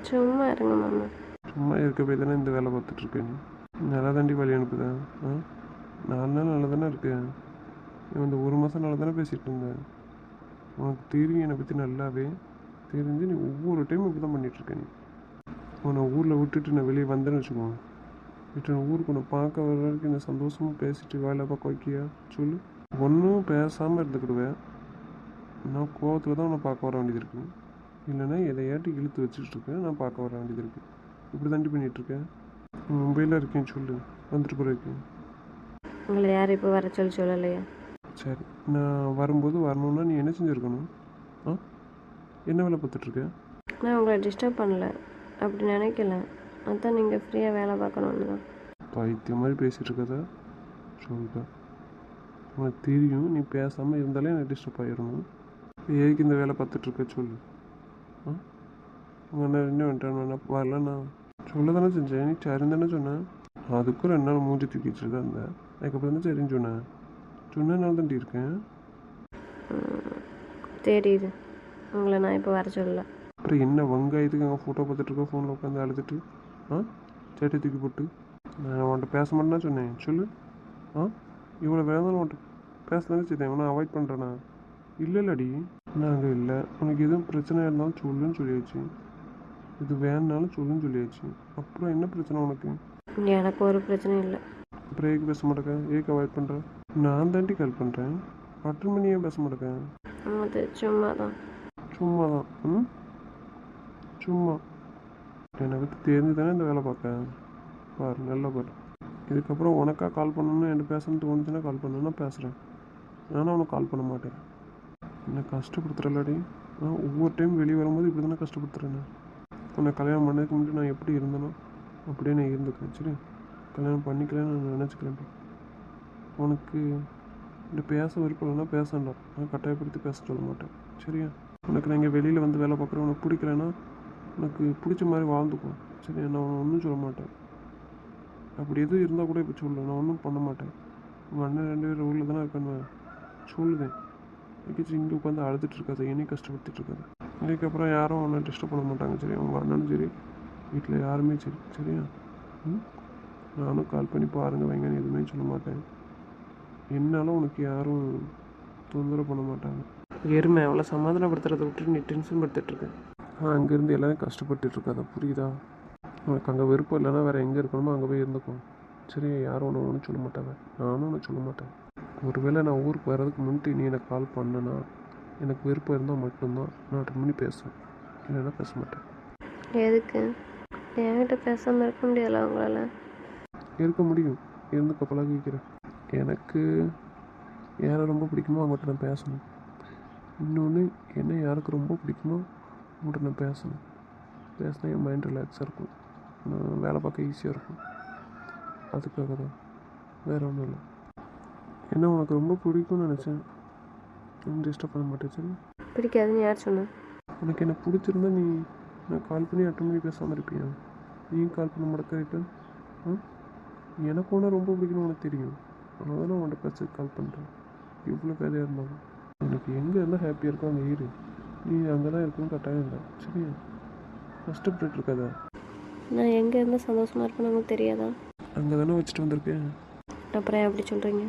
[SPEAKER 3] சும்மா இருங்க மாமா.
[SPEAKER 1] சும்மா இருக்க போய் தானே இந்த வேலை பார்த்துட்ருக்கேன். நீ நல்லா தாண்டி வழி அனுப்புதேன். 4 நாள் நல்லா தானே இருக்கேன். இந்த 1 மாதம் நல்லா தானே பேசிகிட்டு இருந்தேன். உனக்கு தெரியும் என்னை பற்றி நல்லாவே தெரிஞ்சு நீ ஒவ்வொரு டைமும் இப்படி தான் பண்ணிகிட்ருக்க. நீ உன்னை ஊரில் விட்டுட்டு நான் வெளியே வந்தேன்னு வச்சுக்கோங்க. விட்டு ஊருக்கு உன்னை பார்க்க வர வரைக்கும் இந்த சந்தோஷமாக பேசிட்டு வேலை பார்க்க வைக்கியா? சொல்லு. ஒன்றும் பேசாமல் இருந்துக்கிடுவேன். நான் கோவத்தில் தான் உன்னை பார்க்க வர வேண்டியது இருக்குது. இல்லைன்னா எதையாட்டி இழுத்து வச்சுட்ருக்கேன், நான் பார்க்க வர வேண்டியது இருக்குது. இப்படி தாண்டி பண்ணிகிட்ருக்கேன். மும்பையில் இருக்கேன். சொல்லு, வந்துட்டு போயிருக்கேன்.
[SPEAKER 3] உங்களை யார் இப்போ வர சொல்லலையா?
[SPEAKER 1] சரி, நான் வரும்போது வரணுன்னா நீ என்ன செஞ்சுருக்கணும்? என்ன வேலை பார்த்துட்ருக்க?
[SPEAKER 3] நான் உங்களை டிஸ்டர்ப் பண்ணல, அப்படி நினைக்கல. அதான் நீங்கள் ஃப்ரீயாக வேலை பார்க்கணுன்னு தான்.
[SPEAKER 1] பைத்தியம் மாதிரி பேசிகிட்டு இருக்கதா சொல்லிட்டேன். உனக்கு தெரியும் நீ பேசாமல் இருந்தாலே எனக்கு டிஸ்டர்ப் ஆகிடணும். ஏக்கு இந்த வேலை பார்த்துட்ருக்க? சொல்லு. உங்கள் அண்ணன் என்ன வந்துட்டேன் வரலண்ணா சொல்ல தானே செஞ்சேன். நீ சரின்னு தானே சொன்னேன். அதுக்கும் 2 நாள் மூஞ்சி தூக்கி வச்சுருக்கா இருந்தேன். அதுக்கப்புறம் தானே சரின்னு சொன்னேன். சொன்னனால தாண்டி இருக்கேன்.
[SPEAKER 3] தெரியுது, உங்களை நான் இப்போ வர சொல்லல.
[SPEAKER 4] அப்புறம் என்ன வெங்காயத்துக்கு அங்கே ஃபோட்டோ பார்த்துட்ருக்கேன், ஃபோனில் உட்காந்து அழுதுட்டு சேட்டை தூக்கி போட்டு. நான் உன்கிட்ட பேச மாட்டேன்னா சொன்னேன், சொல்லு. இவ்வளோ வேணாலும் உன்கிட்ட பேசதானே செய்தேன், உன்னை அவாய்ட் பண்ணுறேண்ணா? இல்லைல்லடி, நாங்கள் இல்லை. உனக்கு எதுவும் பிரச்சனை இருந்தாலும் சொல்லுன்னு சொல்லியாச்சு, இது வேணுனாலும் சொல்லுன்னு சொல்லியாச்சு. அப்புறம் என்ன பிரச்சனை உனக்கு?
[SPEAKER 3] எனக்கு ஒரு பிரச்சனையும் இல்லை.
[SPEAKER 4] அப்புறம் ஏக்கு பேச மாட்டேக்கேன், ஏக்கு அவாய்ட் பண்ணுறேன்? நான் தாண்டி கால் பண்ணுறேன், அட்டன் பண்ணி ஏன் பேச மாட்டேக்கேன்?
[SPEAKER 3] அது சும்மா தான்.
[SPEAKER 4] சும்மா தான். சும்மா என்னை பற்றி தெரிஞ்சு தானே இந்த வேலை பார்க்க. பாரு, நல்லா பாரு. இதுக்கப்புறம் உனக்காக கால் பண்ணணும்னு என்கிட்ட பேசணும்னு தோணுச்சுன்னா கால் பண்ணணும்னா பேசுகிறேன். ஆனால் உனக்கு கால் பண்ண மாட்டேன். என்னை கஷ்டப்படுத்துகிறல்லாடி. நான் ஒவ்வொரு டைம் வெளியே வரும்போது இப்படி தானே கஷ்டப்படுத்துறேன்னு. உன்னை கல்யாணம் பண்ணதுக்கு முன்னாடி நான் எப்படி இருந்தேனோ அப்படியே நான் இருந்துக்கிறேன். சரி, கல்யாணம் பண்ணிக்கலன்னு நான் நினச்சிக்கிறேன். உனக்கு இந்த பேச விருப்பம் இல்லைன்னா பேச வேண்டாம், நான் கட்டாயப்படுத்தி பேச சொல்ல மாட்டேன். சரியா? உனக்கு நான் இங்கே வெளியில் வந்து வேலை பார்க்குறேன், உனக்கு பிடிக்கலன்னா உனக்கு பிடிச்ச மாதிரி வாழ்ந்துக்கும். சரி, நான் ஒன்றும் சொல்ல மாட்டேன். அப்படி எதுவும் இருந்தால் கூட இப்போ சொல்லு, நான் ஒன்றும் பண்ண மாட்டேன். உங்கள் அண்ணன் 2 பேர் ஊரில் தானே இருக்கான்னு சொல்லுதேன். அதுக்கு இங்கே உட்காந்து அழுதுட்டு இருக்காது, என்னையும் கஷ்டப்படுத்திட்டு இருக்காது. இதுக்கப்புறம் யாரும் ஒன்றும் டிஸ்டர்ப் பண்ண மாட்டாங்க. சரி, உங்கள் அண்ணனும் சரி, வீட்டில் யாருமே சரி. சரியா? நானும் கால் பண்ணி பாருங்கள் வைங்கன்னு எதுவுமே சொல்ல மாட்டேன். என்னாலும் உனக்கு யாரும் தொந்தரவு பண்ண மாட்டாங்க. எருமை அவளை சமாதானப்படுத்துறதை விட்டு நீ டென்ஷன் படுத்திட்டுருக்கேன். அங்கேருந்து எல்லாரும் கஷ்டப்பட்டுட்ருக்காத, புரியுதா? உனக்கு அங்கே விருப்பம் இல்லைன்னா வேறு எங்கே இருக்கணுமோ அங்கே போய் இருந்துக்கும். சரி, யாரும் ஒன்றும் சொல்ல மாட்டாங்க, நானும் ஒன்றும் சொல்ல மாட்டேன். ஒருவேளை நான் ஊருக்கு வர்றதுக்கு முன்னாடி நீ எனக்கு கால் பண்ணனா எனக்கு விருப்பம் இருந்தால் மட்டும்தான் நான் அட்டன் பண்ணி பேசுவேன், இல்லைன்னா பேச மாட்டேன்.
[SPEAKER 3] எதுக்கு? என்கிட்ட பேசாமல் இருக்க முடியல உங்களால்?
[SPEAKER 4] இருக்க முடியும், இருந்து கப்பலாக கேட்குறேன். எனக்கு யாரை ரொம்ப பிடிக்குமோ அவங்ககிட்ட நான் பேசணும். இன்னொன்று, என்ன யாருக்கு ரொம்ப பிடிக்குமோ அவங்கள்ட்ட நான் பேசணும். பேசினா என் மைண்ட் ரிலாக்ஸாக இருக்கும், நான் வேலை பார்க்க ஈஸியாக இருக்கும். அதுக்காக தான், வேறு ஒன்றும் இல்லை. என்ன உனக்கு ரொம்ப பிடிக்கும்னு நினச்சேன், இன்னும் டிஸ்டர்ப் பண்ண மாட்டேன். சரி?
[SPEAKER 3] பிடிக்காதுன்னு யார் சொன்னா?
[SPEAKER 4] உனக்கு என்ன பிடிச்சிருந்தா நீ நான் கால் பண்ணி அட்டன் பண்ணி பேசாமல் இருப்பியா? நீ கால் பண்ண மாட்டேக்க ரிட்டன். எனக்கு ஒன்று ரொம்ப பிடிக்கணும் உனக்கு தெரியும், அதனால தான் உன்கிட்ட பேச கால் பண்ணுறேன். இவ்வளோ வேலையாக இருந்தாலும் எனக்கு எங்கே இருந்தால் ஹாப்பியாக இருக்கோ அங்கே இரு. நீ அங்கே தான் இருக்கணும் கட்டாயம் இல்லை. சரியா? கஷ்டப்பட்டு இருக்காத.
[SPEAKER 3] நான் எங்கே இருந்தால் சந்தோஷமாக இருப்பேன்னு நமக்கு தெரியாதா?
[SPEAKER 4] அங்கே தானே வச்சுட்டு வந்திருக்கேன்.
[SPEAKER 3] அப்புறம் எப்படி சொல்கிறீங்க?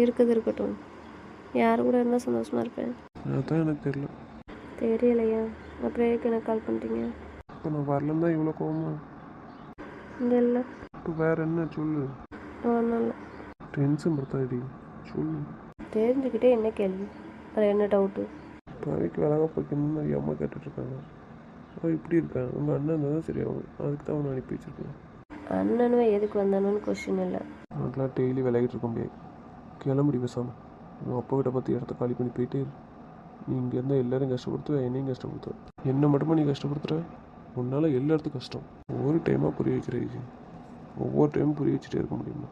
[SPEAKER 3] இருக்குது இருக்கட்டும், யார் கூட இருந்தால் சந்தோஷமாக இருப்பேன்?
[SPEAKER 4] அதான் எனக்கு தெரியல.
[SPEAKER 3] தெரியலையா? அப்புறம் எதுக்கு எனக்கு கால் பண்ணுறீங்க?
[SPEAKER 4] இப்போ நான் வரலன்னு தான் இவ்வளோ கோவமா?
[SPEAKER 3] இல்லை,
[SPEAKER 4] இப்போ வேறு என்ன சொல்லு.
[SPEAKER 3] ஒன்றும் இல்லை.
[SPEAKER 4] டென்ஷன் படுத்தாடி, சொல்லு.
[SPEAKER 3] தெரிஞ்சுக்கிட்டே என்ன கேள்வி? அது என்ன டவுட்டு?
[SPEAKER 4] பழைக்கு விலக போய்க்கணும்னு நிறைய அம்மா கேட்டுட்ருக்காங்க. அவன் இப்படி இருக்கான், உங்கள் அண்ணன் இருந்தால் தான் சரியாகும், அதுக்கு தான் அவனை அனுப்பி வச்சுருக்கேன்.
[SPEAKER 3] அண்ணனுவே எதுக்கு வந்தானு கொஸ்டின் இல்லை.
[SPEAKER 4] அதெல்லாம் டெய்லி விலகிட்டு இருக்க முடியாது. கிளம்புடி பேசாமல். உங்கள் அப்பா கிட்ட பார்த்து இடத்த காலி பண்ணி போயிட்டே இரு. நீ இங்கே இருந்தால் எல்லோரும் கஷ்டப்படுத்துவ, என்னையும் கஷ்டப்படுத்துவ. என்ன மட்டுமா நீ கஷ்டப்படுத்துகிற? உன்னால் எல்லாத்துக்கும் கஷ்டம். ஒவ்வொரு டைமாக புரிய வைக்கிறீங்க, ஒவ்வொரு டைமும் புரிய வச்சுட்டே இருக்க முடியுமா?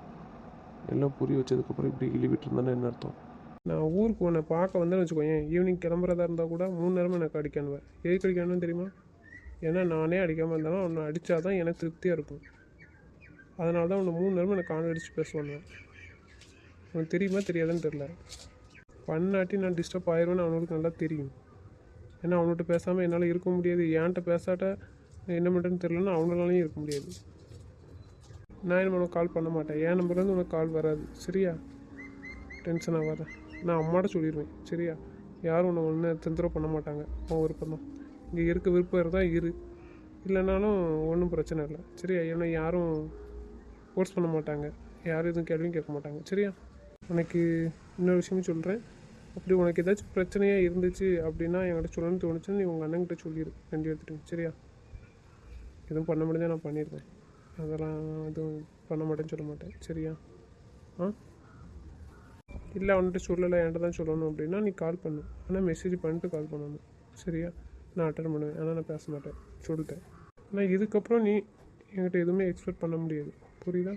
[SPEAKER 4] எல்லாம் புரிய வச்சதுக்கப்புறம் இப்படி இழி விட்டுருந்தானே என்ன அர்த்தம்? நான் ஊருக்கு உன்னை பார்க்க வந்தேன்னு வச்சுக்கோங்க, ஈவினிங் கிளம்புறதா இருந்தால் கூட 3 நேரமும் எனக்கு அடிக்கணுவேன். எதுக்கு அடிக்கணும்னு தெரியுமா? ஏன்னா நானே அடிக்காமல் இருந்தாலும் அவனை அடித்தா தான் எனக்கு திருப்தியாக இருக்கும். அதனால தான் அவனை 3 நேரமும் எனக்கு காண அடித்து பேசுவானு. அவனுக்கு தெரியுமா தெரியாதுன்னு தெரில. பண்ணாட்டி நான் டிஸ்டர்ப் ஆயிடுவேன்னு அவனுக்கு நல்லா தெரியும். ஏன்னா அவன்கிட்ட பேசாமல் என்னால் இருக்க முடியாது. என்கிட்ட பேசாட்ட என்ன பண்ணுறேன்னு தெரிலன்னா அவனாலையும் இருக்க முடியாது. நான் என்ன உனக்கு கால் பண்ண மாட்டேன், என் நம்பர்லேருந்து உனக்கு கால் வராது. சரியா? டென்ஷன் ஆகாத, நான் அம்மாட்ட சொல்லிடுவேன். சரியா? யாரும் உன்னை ஒன்று தொந்தரவு பண்ண மாட்டாங்க, உன் விருப்பம் தான். இங்கே இருக்க விருப்பம் இருந்தால் இரு, இல்லைனாலும் ஒன்றும் பிரச்சனை இல்லை. சரியா? ஏன்னா யாரும் ஃபோர்ஸ் பண்ண மாட்டாங்க, யாரும் எதுவும் கேள்வியும் கேட்க மாட்டாங்க. சரியா? உனக்கு இன்னொரு விஷயமும் சொல்கிறேன், அப்படி உனக்கு ஏதாச்சும் பிரச்சனையாக இருந்துச்சு அப்படின்னா என்கிட்ட சொல்லணும்னு தோணுச்சுன்னு நீ உங்கள் அண்ணன்கிட்ட சொல்லிடு, வண்டி எடுத்துட்டு. சரியா? எதுவும் பண்ண முடிஞ்சால் நான் பண்ணிடுவேன், அதெல்லாம் எதுவும் பண்ண மாட்டேன்னு சொல்ல மாட்டேன். சரியா? இல்லை அவன்கிட்ட சொல்லலை என்கிட்ட தான் சொல்லணும் அப்படின்னா நீ கால் பண்ணு, ஆனால் மெசேஜ் பண்ணிட்டு கால் பண்ணணும். சரியா? நான் அட்டன் பண்ணுவேன், ஆனால் நான் பேச மாட்டேன், சொல்லிட்டேன். ஆனால் இதுக்கப்புறம் நீ என்கிட்ட எதுவுமே எக்ஸ்பெக்ட் பண்ண முடியாது, புரியுதா?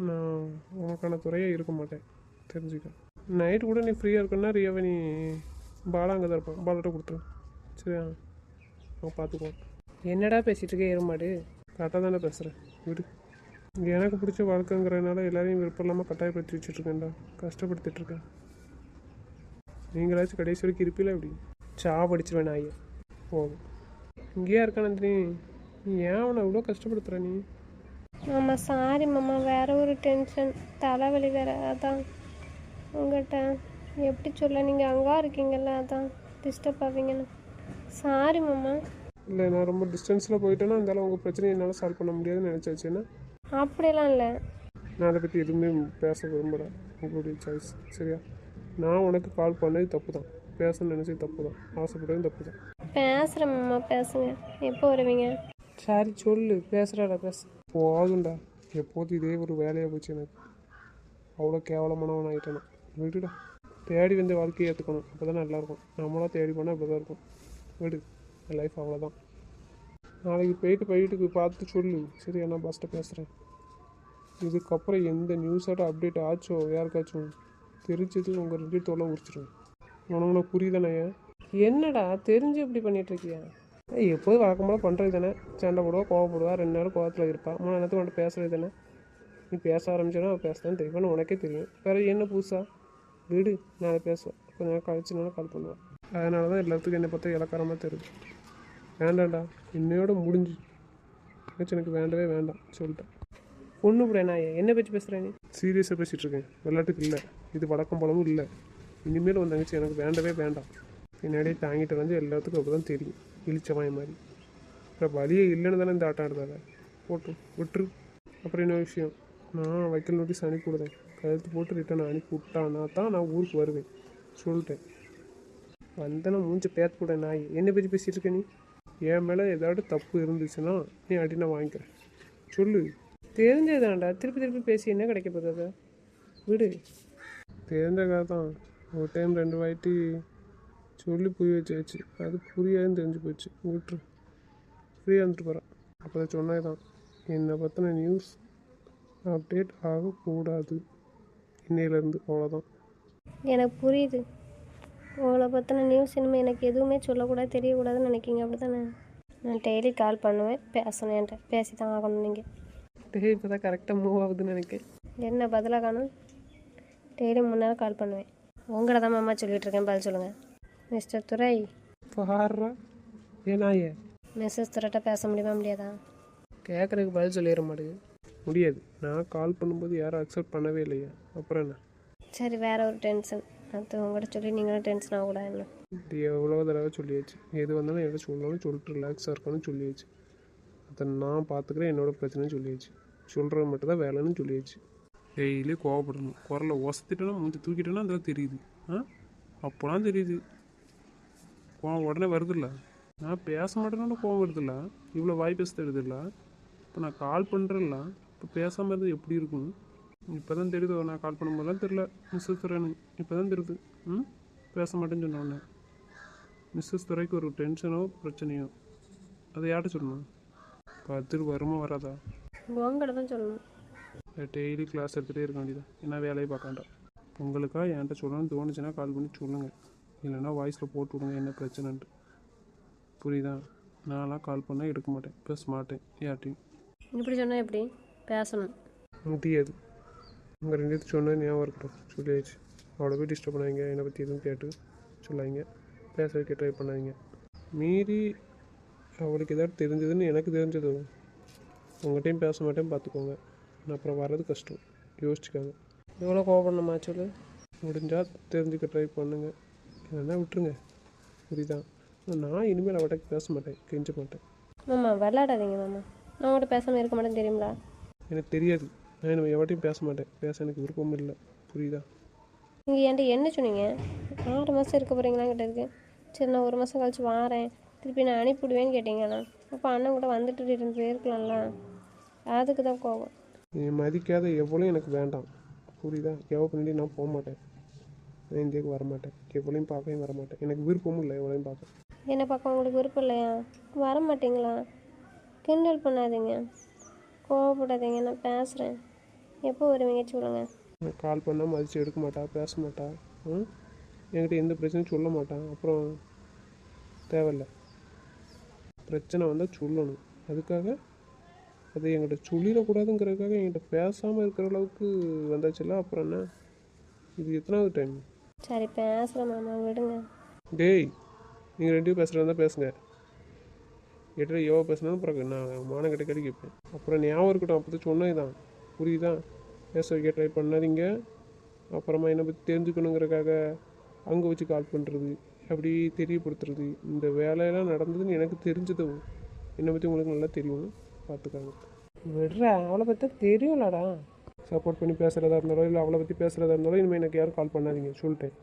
[SPEAKER 4] நான் உனக்கான துறையாக இருக்க மாட்டேன், தெரிஞ்சுக்க. நைட்டு கூட நீ ஃப்ரீயாக இருக்கன்னா ரியாவை நீ பாலா அங்கே தான் இருப்பான், பாலாட்ட கொடுத்துரு. சரியா? நான் பார்த்துக்குவோம். என்னடா பேசிகிட்டு இருக்க எருமாடு? கரெக்டாக தானே பேசுகிறேன், விடு. இங்கே எனக்கு பிடிச்ச வாழ்க்கைங்கிறதுனால எல்லாரையும் விருப்பம் இல்லாமல் கட்டாயப்படுத்தி வச்சுட்ருக்கேன்டா, கஷ்டப்படுத்திட்டுருக்கேன். நீங்களாச்சும் கடைசி வரைக்கும் இருப்பீங்களா எப்படி?
[SPEAKER 1] சாவடிச்சிருவேன் நாயை. போதும். இங்கேயா இருக்க நந்தினி? நீ ஏன் அவனை இவ்வளோ கஷ்டப்படுத்துற நீ?
[SPEAKER 3] மாமா சாரி மாமா, வேற ஒரு டென்ஷன், தலைவலி வேற, அதான் உங்கள்கிட்ட எப்படி சொல்ல, நீங்கள் அங்கே இருக்கீங்கல்ல, அதான் டிஸ்டர்ப் ஆவீங்கன்னு. சாரி மாமா.
[SPEAKER 1] இல்லை, நான் ரொம்ப டிஸ்டன்ஸில் போயிட்டேன்னா இருந்தாலும் உங்கள் பிரச்சனையை என்னால் சால்வ் பண்ண முடியாதுன்னு நினச்சாச்சுன்னா
[SPEAKER 3] அப்படியெல்லாம் இல்லை.
[SPEAKER 1] நான் அதை பற்றி எதுவுமே பேச விரும்புகிறேன். உங்களுடைய சாய்ஸ். சரியா? நான் உனக்கு கால் பண்ணது தப்பு தான், பேசணும்னு நினச்சது தப்பு தான், ஆசைப்பட்டதும் தப்பு தான்.
[SPEAKER 3] பேசுகிறேன் மாமா, பேசுங்க. எப்போ வருவீங்க?
[SPEAKER 1] சரி சொல்லு, பேசுகிறாடா பேச. போதும்டா, எப்போதும் இதே ஒரு வேலையாக போச்சு எனக்கு. அவ்வளோ கேவலமானவன் ஆகிட்டேன். விடுடா, தேடி வந்து வாழ்க்கையை ஏற்றுக்கணும், அப்போ தான் நல்லாயிருக்கும். நம்மளாம் தேடி போனால் அப்படி தான் இருக்கும். விடு, என் லைஃப் அவ்வளோதான். நாளைக்கு போயிட்டு பார்த்து சொல்லு. சரியா? நான் பஸ்ட்டை பேசுகிறேன். இதுக்கப்புறம் எந்த நியூஸோட அப்டேட் ஆச்சோ யாருக்காச்சும் தெரிஞ்சது உங்கள் 2 தோலை உரிச்சிருவேன். உனக்கு புரியுதானே? என்னடா தெரிஞ்சு இப்படி பண்ணிகிட்ருக்கியா? எப்போதும் வழக்கம்போல் பண்ணுறது தானே. சண்டை போடுவா, கோவப்படுவா, 2 நாள் கோவத்தில் இருப்பா, 3 நேரத்துக்கு வந்துட்டு பேசுறது தானே. நீ பேச ஆரம்பிச்சோன்னா பேசதான் தெரியும், உனக்கே தெரியும். வேறு என்ன புதுசா? விடு, நான் பேசுவேன். கொஞ்சம் நேரம் கழிச்சுனாலும் கால் பண்ணுவேன். அதனால தான் எல்லாத்துக்கும் என்னை பார்த்தா இலக்காரமாக தெரியுது. வேண்டாம்டா, இன்னையோட முடிஞ்சு. எனக்கு வேண்டவே வேண்டாம் சொல்லிட்டேன். பொண்ணு கூட நான் என்ன பேச்சு பேசுகிறேன் நீ? சீரியஸாக பேசிகிட்டு இருக்கேன், விளையாட்டுக்கு இல்லை. இது வழக்கம் போலவும் இல்லை. இனிமேல் வந்தாங்கச்சு எனக்கு வேண்டவே வேண்டாம். பின்னாடியே தாங்கிட்டு வந்து எல்லாத்துக்கும் அப்போ தான் தெரியும், இழிச்சவாய் மாதிரி. அப்புறம் வழியே இல்லைன்னு தானே இந்த ஆட்டம் எடுத்தாங்க. போட்டும் விட்டுரு. அப்புறம் என்ன விஷயம், நான் வைக்கல் நோட்டீஸ் அனுப்பி விடுதேன். கழுத்து போட்டு ரிட்டன் அனுப்பி விட்டானா தான் நான் ஊருக்கு வருவேன் சொல்லிட்டேன். வந்தேன்னா மூஞ்சி பேத்து கூட நாய். என்ன பேச்சு பேசிகிட்டு இருக்க நீ? என் மேலே ஏதாவது தப்பு இருந்துச்சுன்னா நீ அடி நான் வாங்கிக்கிறேன். சொல்லு. தெரிஞ்சதாண்டா, திருப்பி திருப்பி பேசி என்ன கிடைக்க போகுது? அதை விடு. தெரிஞ்ச கதை தான். ஒரு டைம் 2 வாட்டி சொல்லி புரிய வச்சாச்சு, அது புரியாதுன்னு தெரிஞ்சு போச்சு. விட்டுரு, ஃப்ரீயாக வந்துட்டு போகிறேன். அப்போ தான் சொன்னது தான், என்னை பற்றின நியூஸ் அப்டேட் ஆகக்கூடாது இன்னையிலேருந்து. அவ்வளோதான்.
[SPEAKER 3] எனக்கு புரியுது. உங்களை பற்றின நியூஸ் இனிமேல் எனக்கு எதுவுமே சொல்லக்கூடாது, தெரியக்கூடாதுன்னு நினைக்கிங்க, அப்படி தானே? நான் டெய்லி கால் பண்ணுவேன், பேசணும். என்கிட்ட பேசி தான் ஆகணும். நீங்கள்
[SPEAKER 1] டெய்லி இப்போ தான் கரெக்டாக மூவ் ஆகுதுன்னு நினைக்கிறேன்.
[SPEAKER 3] என்ன பதிலாக காணும்? டெய்லி 3 நேரம் கால் பண்ணுவேன். உங்களை தான் மாமா சொல்லிகிட்டு இருக்கேன், பதில் சொல்லுங்கள். மிஸ்டர் துரை.
[SPEAKER 1] பாடுறா ஏனாயே?
[SPEAKER 3] மிஸ்ஸஸ் துரைட்ட பேச முடியுமா முடியாதா?
[SPEAKER 1] கேட்குறதுக்கு பதில் சொல்லிட மாட்டேங்குது. முடியாது. நான் கால் பண்ணும்போது யாரும் அக்செப்ட் பண்ணவே இல்லையா, அப்புறம் என்ன?
[SPEAKER 3] சரி, வேற ஒரு டென்ஷன். அது உங்கள்கிட்ட சொல்லி நீங்களும் டென்ஷன் ஆகக்கூடாது. என்ன
[SPEAKER 1] இப்படி எவ்வளோ தடவை சொல்லியாச்சு, எது வந்தாலும் என்கிட்ட சொல்லணும்னு சொல்லிட்டு ரிலாக்ஸாக இருக்கணும்னு சொல்லியாச்சு. அதை நான் பார்த்துக்கிறேன், என்னோட பிரச்சனைன்னு சொல்லியாச்சு. சொல்கிறது மட்டும் தான் வேலைன்னு சொல்லியாச்சு. டெய்லி கோவப்படணும், குரலை ஒசத்திட்டேன்னா மூஞ்சி தூக்கிட்டேன்னா அதெல்லாம் தெரியுது. அப்போலாம் தெரியுது. கோவம் உடனே வருதில்ல. நான் பேச மாட்டேன்னா கோவம் வருதில்ல. இவ்வளோ வாய் பேச தெரியுதில்ல. இப்போ நான் கால் பண்ணுறேன்ல, இப்போ பேசாமல் இருந்தால் எப்படி இருக்கும்? இப்போ தான் தெரியுது. நான் கால் பண்ணும்போதெல்லாம் தெரில மிஸ்ஸஸ் துரைன்னு. இப்போ தான் தெரியுது. பேச மாட்டேன்னு சொன்னோடனே மிஸ்ஸஸ் துரைக்கு ஒரு டென்ஷனோ பிரச்சனையோ அதை யார்கிட்ட சொல்லணும்? பார்த்துட்டு வருமா வராதா?
[SPEAKER 3] உங்கள்கிட்ட தான் சொல்லணும்.
[SPEAKER 1] டெய்லி கிளாஸ் எடுத்துகிட்டே இருக்க வேண்டியதான். என்ன வேலையை பார்க்காண்டா. உங்களுக்கா என்கிட்ட சொல்லணும்னு தோணுச்சுன்னா கால் பண்ணி சொல்லுங்கள், இல்லைன்னா வாய்ஸில் போட்டு விடுங்க என்ன பிரச்சனைன்ட்டு. புரியுதா? நான்லாம் கால் பண்ணால் எடுக்க மாட்டேன், பேச மாட்டேன் யார்ட்டையும்.
[SPEAKER 3] இப்படி சொன்னால் எப்படி பேசணும்?
[SPEAKER 1] முடியாது. உங்கள் 2 சொன்னது ஞாபகம் இருக்கட்டும். சொல்லியாச்சு. அவளை போய் டிஸ்டர்ப் பண்ணாங்க, என்னை பற்றி எதுவும் கேட்டு சொல்லாங்க, பேசுறதுக்கு ட்ரை பண்ணாங்க. மீறி அவளுக்கு ஏதாவது தெரிஞ்சதுன்னு எனக்கு தெரிஞ்சது உங்கள்கிட்டையும் பேச மாட்டேன், பார்த்துக்கோங்க. நான் அப்புறம் வர்றது கஷ்டம், யோசிச்சுக்காங்க. எவ்வளோ கோவப்படணுமா சொல்லு? முடிஞ்சால் தெரிஞ்சுக்க ட்ரை பண்ணுங்கள், இல்லைன்னா விட்டுருங்க. புரியுதா? நான் இனிமேல் அவட்ட பேச மாட்டேன், கெஞ்ச மாட்டேன்.
[SPEAKER 3] மாமா விளையாடாதீங்க மாமா, நான் உங்கள்கிட்ட பேசாமல் இருக்க மாட்டேன்னு தெரியுங்களா?
[SPEAKER 1] எனக்கு தெரியாது. நான் நம்ம எவட்டையும் பேச மாட்டேன், பேச எனக்கு விருப்பம் இல்லை. புரியுதா?
[SPEAKER 3] நீங்கள் என்கிட்ட என்ன சொன்னீங்க? 6 மாதம் இருக்க போகிறீங்களான்னு கேட்டதுக்கு, சரி நான் 1 மாதம் கழிச்சு வாரேன், திருப்பி நான் அனுப்பிவிடுவேன்னு கேட்டீங்கண்ணா. அப்போ அண்ணன் கூட வந்துட்டு இருந்து போயிருக்கலாம்ல. அதுக்கு தான் கோவம்.
[SPEAKER 1] நீ மதிக்காத எவ்வளோ எனக்கு வேண்டாம். புரியுதா? எவ்வளோ பண்ணி நான் போக மாட்டேன், நான் இந்தியாவுக்கு வரமாட்டேன், எவ்வளோயும் பார்க்கவும் வரமாட்டேன். எனக்கு விருப்பமும் இல்லை எவ்வளோயும் பார்க்க.
[SPEAKER 3] என்னை பார்க்க உங்களுக்கு விருப்பம் இல்லையா? வர மாட்டீங்களா? கிண்டல் பண்ணாதீங்க, கோவப்படாதீங்க, நான் பேசுகிறேன். எப்போ வருவீங்க சொல்லுங்கள்.
[SPEAKER 1] நான் கால் பண்ணால் மதித்து எடுக்க மாட்டா, பேச மாட்டா, என்கிட்ட எந்த பிரச்சனையும் சொல்ல மாட்டான். அப்புறம் தேவையில்லை. பிரச்சனை வந்தால் சொல்லணும். அதுக்காக அதை என்கிட்ட சொல்லிடக்கூடாதுங்கிறதுக்காக என்கிட்ட பேசாமல் இருக்கிற அளவுக்கு வந்தாச்சுல்ல. அப்புறம் என்ன? இது எத்தனாவது டைம்?
[SPEAKER 3] சரி பேசுகிறேன் மாமா, விடுங்க.
[SPEAKER 4] டேய், நீங்கள் ரெண்டு பேரும் பேசுகிறதா பேசுங்க. எட்டு எவ்வளோ பேசினாலும் பிறகு நான் மானம் கிட்ட கடி கேட்பேன். அப்புறம் ஞாபகம் இருக்கட்டும், அப்போ சொன்னது தான் புரியுதா? பேச வைக்க ட்ரை பண்ணாதீங்க. அப்புறமா என்னை பற்றி தெரிஞ்சுக்கணுங்கிறக்காக அங்கே வச்சு கால் பண்ணுறது, அப்படி தெரியப்படுத்துறது, இந்த வேலையெல்லாம் நடந்ததுன்னு எனக்கு தெரிஞ்சதும் என்னை பற்றி உங்களுக்கு நல்லா தெரியும், பார்த்துக்காங்க.
[SPEAKER 1] விடுறா, அவளை பற்றி தெரியும்லடா.
[SPEAKER 4] சப்போர்ட் பண்ணி பேசுகிறதா இருந்தாலும் இல்லை அவளை பற்றி பேசுகிறதா இருந்தாலும் இனிமேல் எனக்கு யாரும் கால் பண்ணாதீங்க சொல்லிட்டேன்.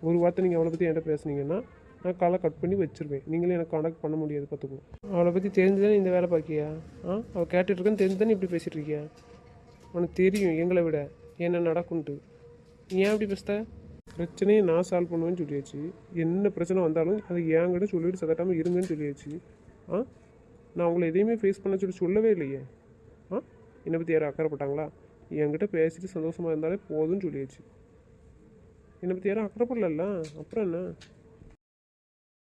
[SPEAKER 4] ஒரு வார்த்தை நீங்கள் அவளை பற்றி என்கிட்ட பேசுனீங்கன்னா நான் காலை கட் பண்ணி வச்சுருவேன். நீங்களே எனக்கு கான்டாக்ட் பண்ண முடியாது, பார்த்துக்கோ.
[SPEAKER 1] அவளை பற்றி தெரிஞ்சுதானே இந்த வேலை பார்க்கியா? அவள் கேட்டுட்ருக்கேன்னு தெரிஞ்சுதானே இப்படி பேசிகிட்டு இருக்கியா? உனக்கு தெரியும் எங்களை விட என்ன நடக்கும்ட்டு. ஏன் அப்படி பேசுத?
[SPEAKER 4] பிரச்சனையை நான் சால்வ் பண்ணுவேன்னு சொல்லியாச்சு. என்ன பிரச்சனை வந்தாலும் அதை என்கிட்ட சொல்லிட்டு சதட்டாமல் இருங்கன்னு சொல்லியாச்சு. நான் உங்களை எதையுமே ஃபேஸ் பண்ண சொல்லவே இல்லையே. என்னை பற்றி யாரும் அக்கறைப்பட்டாங்களா? என்கிட்ட பேசிட்டு சந்தோஷமாக இருந்தாலே போதும்னு சொல்லியாச்சு. என்னை பற்றி யாரும் அக்கறைப்படல. அப்புறம் என்ன?